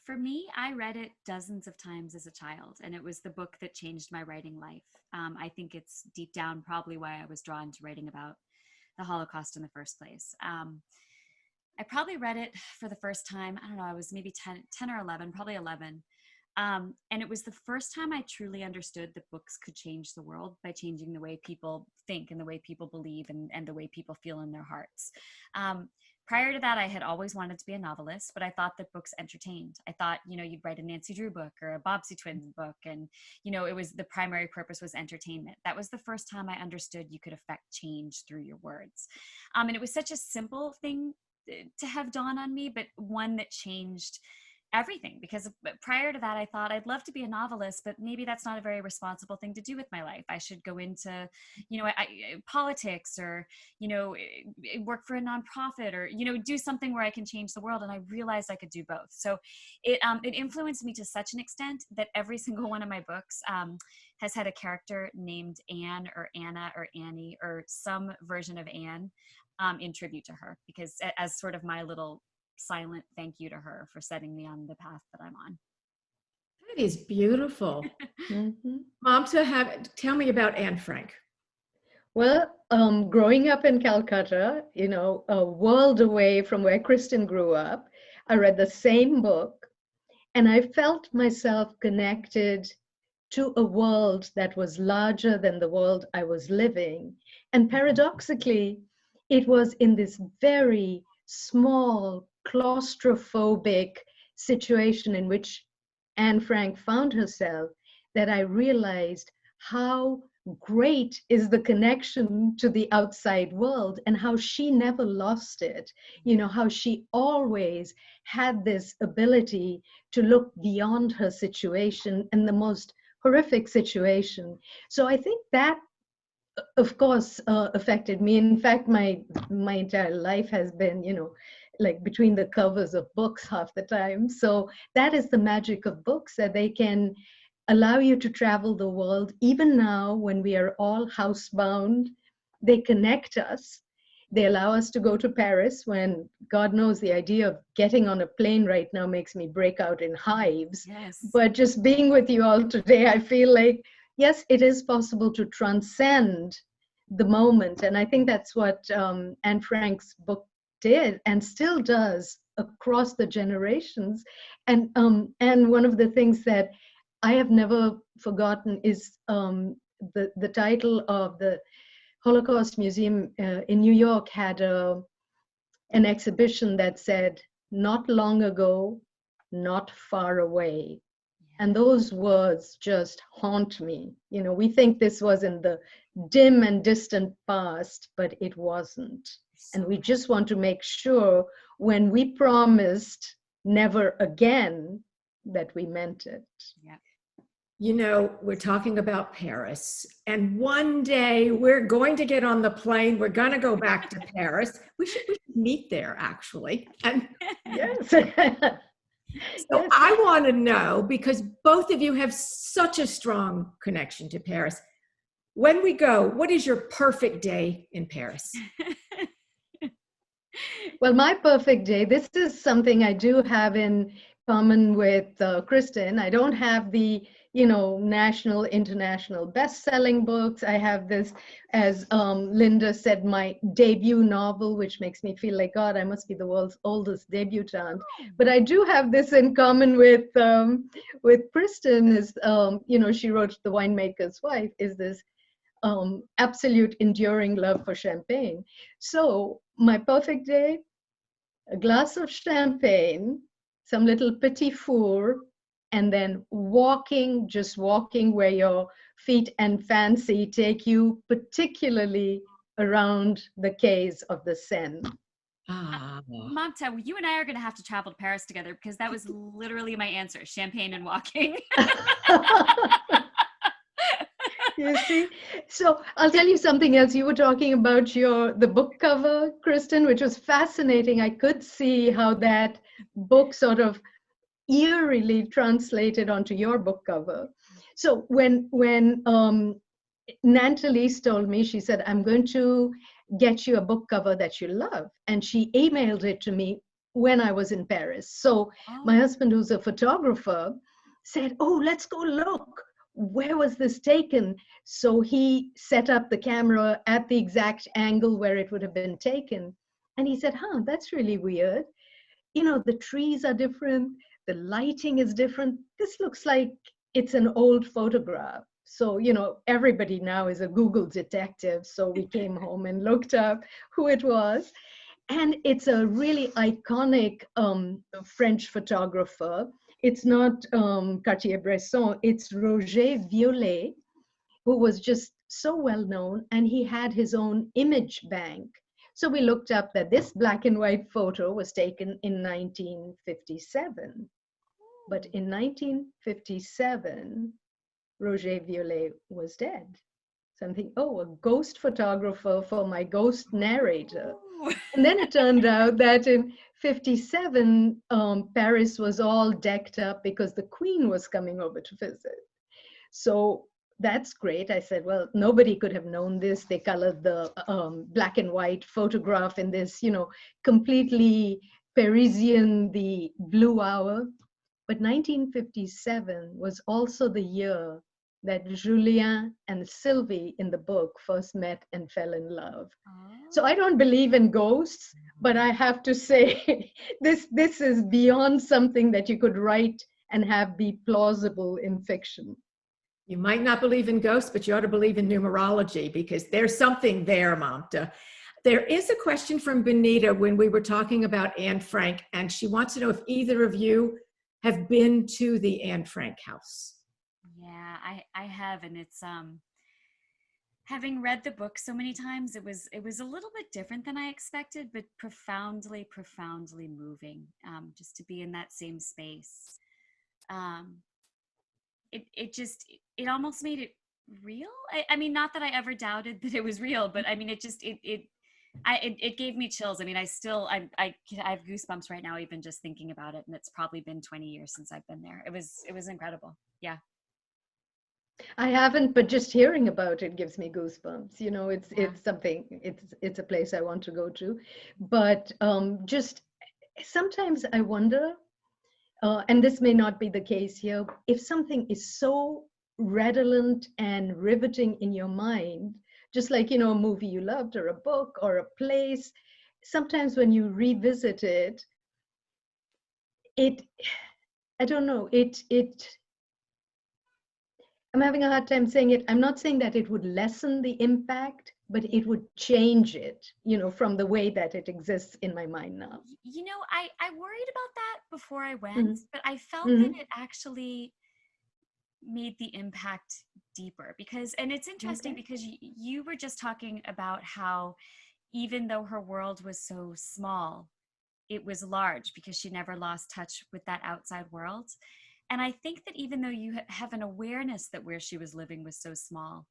For me, I read it dozens of times as a child, and it was the book that changed my writing life. I think it's deep down probably why I was drawn to writing about the Holocaust in the first place. I probably read it for the first time, I don't know, I was maybe 10 or 11, probably 11. And it was the first time I truly understood that books could change the world by changing the way people think and the way people believe and the way people feel in their hearts. Prior to that, I had always wanted to be a novelist, but I thought that books entertained. I thought, you know, you'd write a Nancy Drew book or a Bobbsey Twins book, and, you know, it was the primary purpose was entertainment. That was the first time I understood you could affect change through your words. And it was such a simple thing to have dawn on me, but one that changed everything, because prior to that I thought I'd love to be a novelist, but maybe that's not a very responsible thing to do with my life. I should go into, you know, politics, or, you know, work for a nonprofit, or, you know, do something where I can change the world. And I realized I could do both. So it influenced me to such an extent that every single one of my books has had a character named Anne or Anna or Annie or some version of Anne in tribute to her, because as sort of my little silent thank you to her for setting me on the path that I'm on. That is beautiful. Mamta, tell me about Anne Frank. Well, growing up in Calcutta, you know, a world away from where Kristin grew up, I read the same book, and I felt myself connected to a world that was larger than the world I was living. And paradoxically, it was in this very small, claustrophobic situation in which Anne Frank found herself that I realized how great is the connection to the outside world, and how she never lost it. You know, how she always had this ability to look beyond her situation and the most horrific situation. So I think that, of course, affected me. In fact, my entire life has been, you know, like between the covers of books half the time. So that is the magic of books, that they can allow you to travel the world. Even now, when we are all housebound, they connect us. They allow us to go to Paris, when God knows the idea of getting on a plane right now makes me break out in hives. Yes. But just being with you all today, I feel like, yes, it is possible to transcend the moment. And I think that's what Anne Frank's book did and still does across the generations. And one of the things that I have never forgotten is the title of the Holocaust Museum in New York had an exhibition that said, "Not long ago, not far away." And those words just haunt me. We think this was in the dim and distant past, but it wasn't. And we just want to make sure when we promised never again, that we meant it. Yeah. We're talking about Paris, and one day we're going to get on the plane. We're going to go back to Paris. We should meet there, actually. And Yes. so Yes. I want to know, because both of you have such a strong connection to Paris. When we go, what is your perfect day in Paris? Well, my perfect day, this is something I do have in common with Kristin. I don't have the, national, international best-selling books. I have this, as Linda said, my debut novel, which makes me feel like, God, I must be the world's oldest debutante. But I do have this in common with Kristin, is, she wrote The Winemaker's Wife, is this absolute enduring love for champagne. So my perfect day, a glass of champagne, some little petit four, and then just walking where your feet and fancy take you, particularly around the quays of the Seine. Mamta, you and I are going to have to travel to Paris together, because that was literally my answer: champagne and walking. You see? So I'll tell you something else. You were talking about the book cover, Kristin, which was fascinating. I could see how that book sort of eerily translated onto your book cover. So when Nantalise told me, she said, I'm going to get you a book cover that you love. And she emailed it to me when I was in Paris. So my husband, who's a photographer, said, oh, let's go look. Where was this taken? So he set up the camera at the exact angle where it would have been taken. And he said, that's really weird. The trees are different. The lighting is different. This looks like it's an old photograph. So, everybody now is a Google detective. So we came home and looked up who it was. And it's a really iconic French photographer. It's not Cartier-Bresson, it's Roger Violet, who was just so well known, and he had his own image bank. So we looked up that this black and white photo was taken in 1957. But in 1957, Roger Violet was dead. Something, a ghost photographer for my ghost narrator. And then it turned out that in 57, Paris was all decked up because the Queen was coming over to visit. So that's great. I said, well, nobody could have known this. They colored the black and white photograph in this, completely Parisian, the blue hour. But 1957 was also the year that Julien and Sylvie in the book first met and fell in love. So I don't believe in ghosts, but I have to say this is beyond something that you could write and have be plausible in fiction. You might not believe in ghosts, but you ought to believe in numerology, because there's something there, Mamta. There is a question from Benita when we were talking about Anne Frank, and she wants to know if either of you have been to the Anne Frank house. Yeah, I have, and it's having read the book so many times, it was a little bit different than I expected, but profoundly moving. Just to be in that same space, it almost made it real. I mean, not that I ever doubted that it was real, but I mean, it gave me chills. I mean, I have goosebumps right now, even just thinking about it. And it's probably been 20 years since I've been there. It was incredible. Yeah. I haven't, but just hearing about it gives me goosebumps. It's something, it's a place I want to go to. But just sometimes I wonder, and this may not be the case here, if something is so redolent and riveting in your mind, just like, a movie you loved or a book or a place, sometimes when you revisit it, I don't know, I'm having a hard time saying it. I'm not saying that it would lessen the impact, but it would change it, from the way that it exists in my mind now. I worried about that before I went, but I felt that it actually made the impact deeper. Because, and it's interesting because you were just talking about how even though her world was so small, it was large because she never lost touch with that outside world. And I think that even though you have an awareness that where she was living was so small,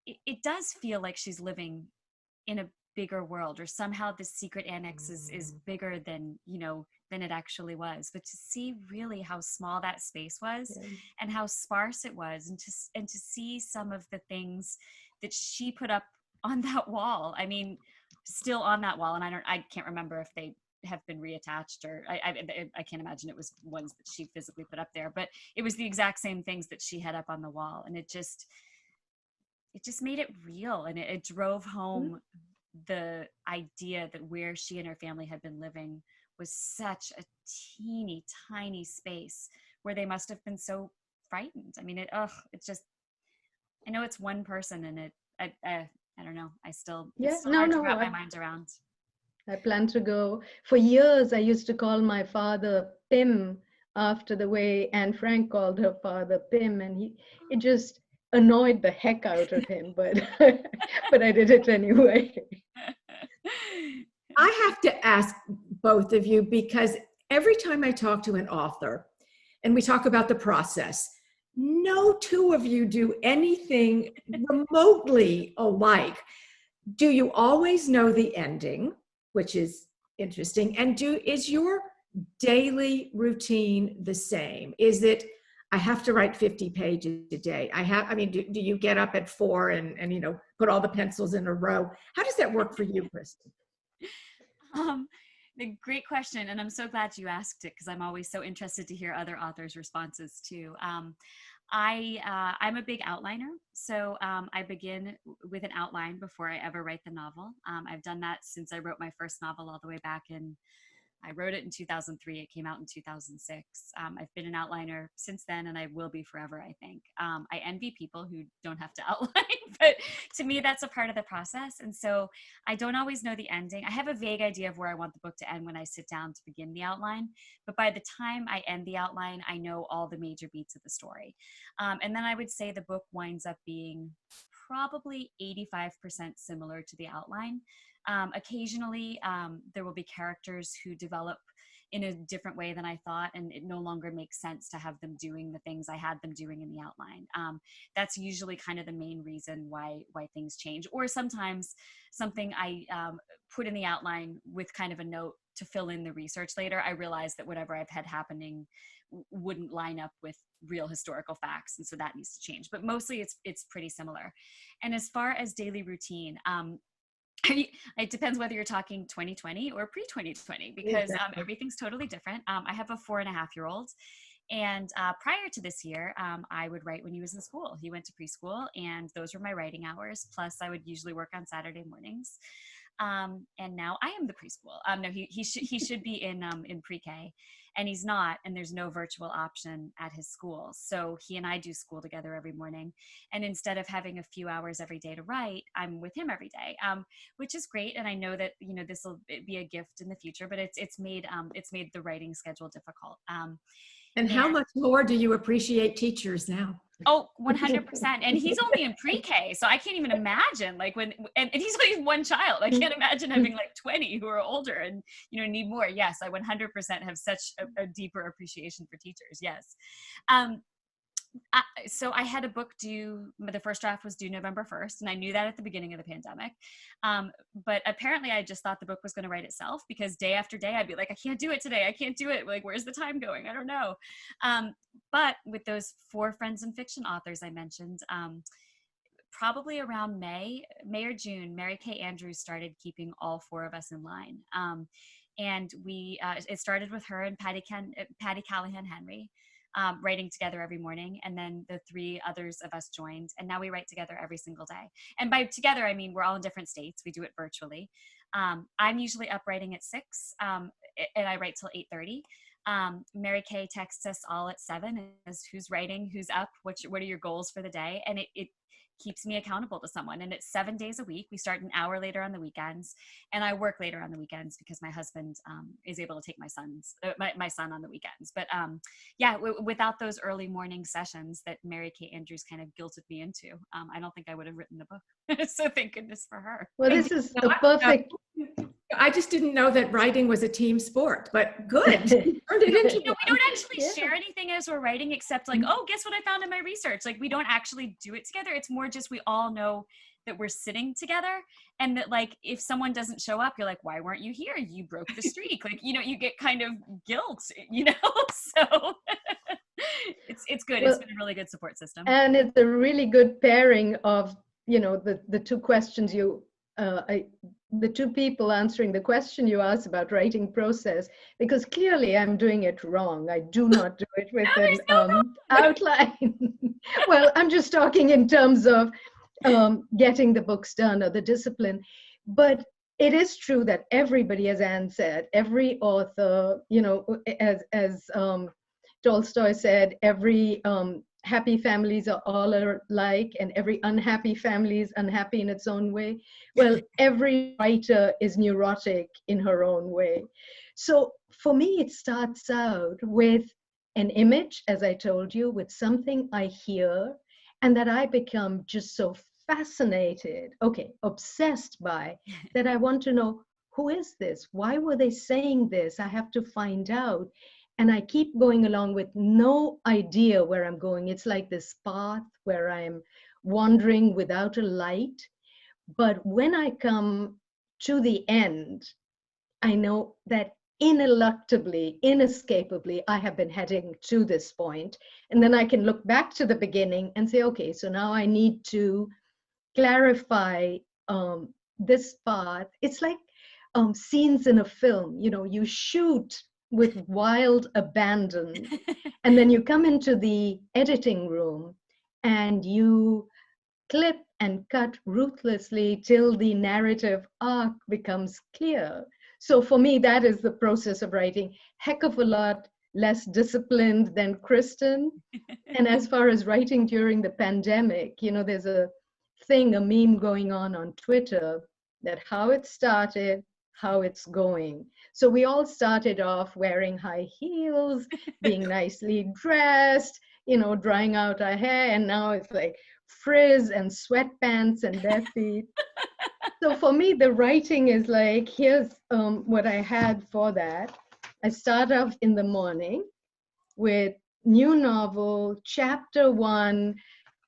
it does feel like she's living in a bigger world, or somehow the secret annex is bigger than, you know, than it actually was. But to see really how small that space was and how sparse it was, and to see some of the things that she put up on that wall, I mean, still on that wall, and I can't remember if they have been reattached, or I can't imagine it was ones that she physically put up there, but it was the exact same things that she had up on the wall. And it just made it real, and it drove home the idea that where she and her family had been living was such a teeny tiny space where they must have been so frightened. I mean, it's just, I know it's one person, and I don't know, it's still hard to wrap my mind around. I plan to go. For years, I used to call my father Pim, after the way Anne Frank called her father Pim, and it just annoyed the heck out of him, but but I did it anyway. I have to ask both of you, because every time I talk to an author and we talk about the process, no two of you do anything remotely alike. Do you always know the ending, which is interesting? And is your daily routine the same? Is it, I have to write 50 pages a day? Do you get up at 4 and you know, put all the pencils in a row? How does that work for you, Kristin? The great question, and I'm so glad you asked it, because I'm always so interested to hear other authors' responses too. I'm a big outliner, so I begin with an outline before I ever write the novel. I've done that since I wrote my first novel all the way back in, I wrote it in 2003. It came out in 2006. I've been an outliner since then, and I will be forever, I think. I envy people who don't have to outline, but to me, that's a part of the process. And so I don't always know the ending. I have a vague idea of where I want the book to end when I sit down to begin the outline. But by the time I end the outline, I know all the major beats of the story. And then I would say the book winds up being probably 85% similar to the outline. Occasionally, there will be characters who develop in a different way than I thought, and it no longer makes sense to have them doing the things I had them doing in the outline. That's usually kind of the main reason why things change. Or sometimes something I put in the outline with kind of a note to fill in the research later, I realize that whatever I've had happening wouldn't line up with real historical facts, and so that needs to change. But mostly it's pretty similar. And as far as daily routine, it depends whether you're talking 2020 or pre-2020, because everything's totally different. I have a 4.5-year-old, and prior to this year, I would write when he was in school. He went to preschool, and those were my writing hours. Plus, I would usually work on Saturday mornings. And now I am the preschool. No, he should be in pre-K, and he's not, and there's no virtual option at his school. So he and I do school together every morning. And instead of having a few hours every day to write, I'm with him every day, which is great. And I know that, you know, this will be a gift in the future, but it's made the writing schedule difficult. And how much more do you appreciate teachers now? Oh, 100%. And he's only in pre-K, so I can't even imagine, like, and he's only one child. I can't imagine having like 20 who are older and, you know, need more. Yes, I 100% have such a deeper appreciation for teachers. Yes. So I had a book due, the first draft was due November 1st, and I knew that at the beginning of the pandemic. But apparently I just thought the book was going to write itself, because day after day I'd be like, I can't do it today. I can't do it. Like, where's the time going? I don't know. But with those 4 friends and fiction authors I mentioned, probably around May or June, Mary Kay Andrews started keeping all 4 of us in line. And it started with her and Patty Callahan Henry. Writing together every morning, and then the 3 others of us joined, and now we write together every single day. And by together, I mean we're all in different states. We do it virtually. I'm usually up writing at 6, and I write till 8:30. Mary Kay texts us all at 7 as who's writing, who's up, what are your goals for the day, and keeps me accountable to someone. And it's 7 days a week. We start an hour later on the weekends, and I work later on the weekends because my husband is able to take my son on the weekends. But yeah, without those early morning sessions that Mary Kay Andrews kind of guilted me into, I don't think I would have written the book. So thank goodness for her. Well, this is the perfect. I just didn't know that writing was a team sport, but good. You turned it into we don't actually share anything as we're writing except like, oh, guess what I found in my research? Like, we don't actually do it together. It's more just we all know that we're sitting together, and that like if someone doesn't show up, you're like, why weren't you here? You broke the streak. Like, you get kind of guilt, so it's good. Well, it's been a really good support system. And it's a really good pairing of, the two questions the two people answering the question you asked about writing process, because clearly I'm doing it wrong. I do not do it with an outline. Well, I'm just talking in terms of getting the books done or the discipline. But it is true that everybody, as Anne said, every author, as Tolstoy said, every happy families are all alike, and every unhappy family is unhappy in its own way. Well, every writer is neurotic in her own way. So for me, it starts out with an image, as I told you, with something I hear and that I become just so fascinated, obsessed by, that I want to know, who is this? Why were they saying this? I have to find out. And I keep going along with no idea where I'm going. It's like this path where I'm wandering without a light. But when I come to the end, I know that ineluctably, inescapably, I have been heading to this point. And then I can look back to the beginning and say, okay, so now I need to clarify this path. It's like scenes in a film. You shoot with wild abandon, and then you come into the editing room and you clip and cut ruthlessly till the narrative arc becomes clear. So for me, that is the process of writing. Heck of a lot less disciplined than Kristin. And as far as writing during the pandemic, there's a meme going on Twitter, that how it started, how it's going. So we all started off wearing high heels, being nicely dressed, drying out our hair, and now it's like frizz and sweatpants and bare feet. So for me, the writing is like, here's what I had for that. I start off in the morning with new novel, chapter 1,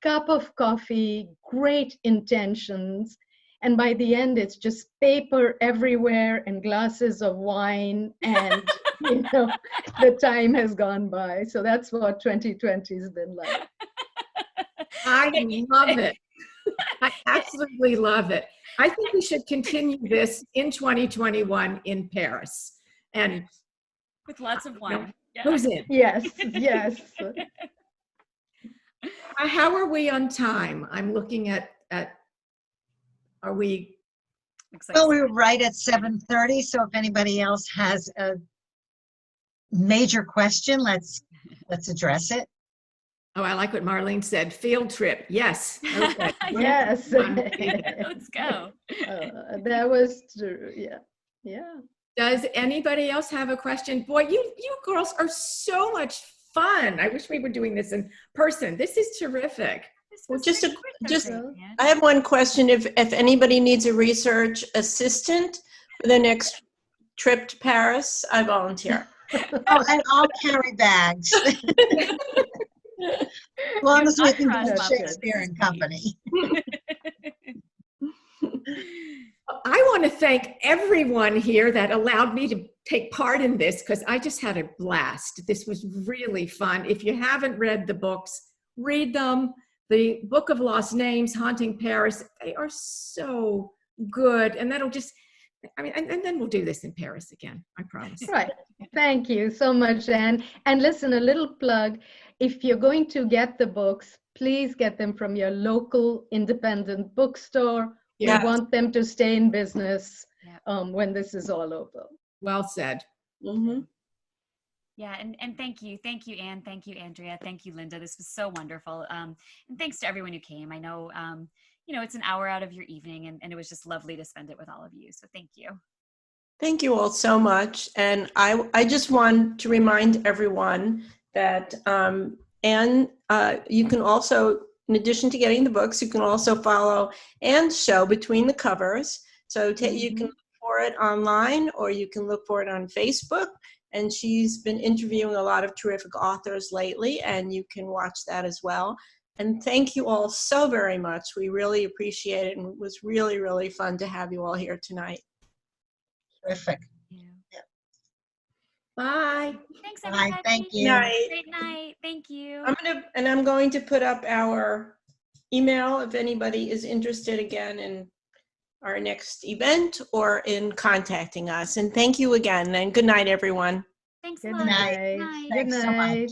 cup of coffee, great intentions. And by the end, it's just paper everywhere and glasses of wine, and the time has gone by. So that's what 2020 has been like. I love it. I absolutely love it. I think we should continue this in 2021 in Paris. And with lots of wine. Yeah. Who's in? Yes. How are we on time? I'm looking at are we? Well, we were right at 7:30. So if anybody else has a major question, let's address it. Oh, I like what Marlene said. Field trip. Yes. Okay. Yes. Let's go. That was true. Yeah. Does anybody else have a question? Boy, you girls are so much fun. I wish we were doing this in person. This is terrific. Well, I have one question. If anybody needs a research assistant for the next trip to Paris, I volunteer. Oh, and I'll carry bags. As long as we can do Shakespeare and Company. I want to thank everyone here that allowed me to take part in this, because I just had a blast. This was really fun. If you haven't read the books, read them. The Book of Lost Names, Haunting Paris, they are so good. And that'll just, and then we'll do this in Paris again, I promise. Right. Thank you so much, Anne. And listen, a little plug. If you're going to get the books, please get them from your local independent bookstore. Yes. We want them to stay in business when this is all over. Well said. Mm-hmm. Yeah, and thank you, Anne, thank you, Andrea, thank you, Linda. This was so wonderful. And thanks to everyone who came. I know, you know, it's an hour out of your evening, and it was just lovely to spend it with all of you. So thank you. Thank you all so much. And I just want to remind everyone that, Anne, you can also, in addition to getting the books, you can also follow Anne's show Between the Covers. So you can look for it online, or you can look for it on Facebook. And she's been interviewing a lot of terrific authors lately, and you can watch that as well. And thank you all so very much. We really appreciate it, and it was really, really fun to have you all here tonight. Terrific. Yeah. Bye. Thanks, Bye. everybody. Thank you. Night. Great night. Thank you. I'm going to put up our email if anybody is interested again in our next event or in contacting us. And thank you again, and good night, everyone. Thanks a Good lot. night. Night. Good Thanks so much. night.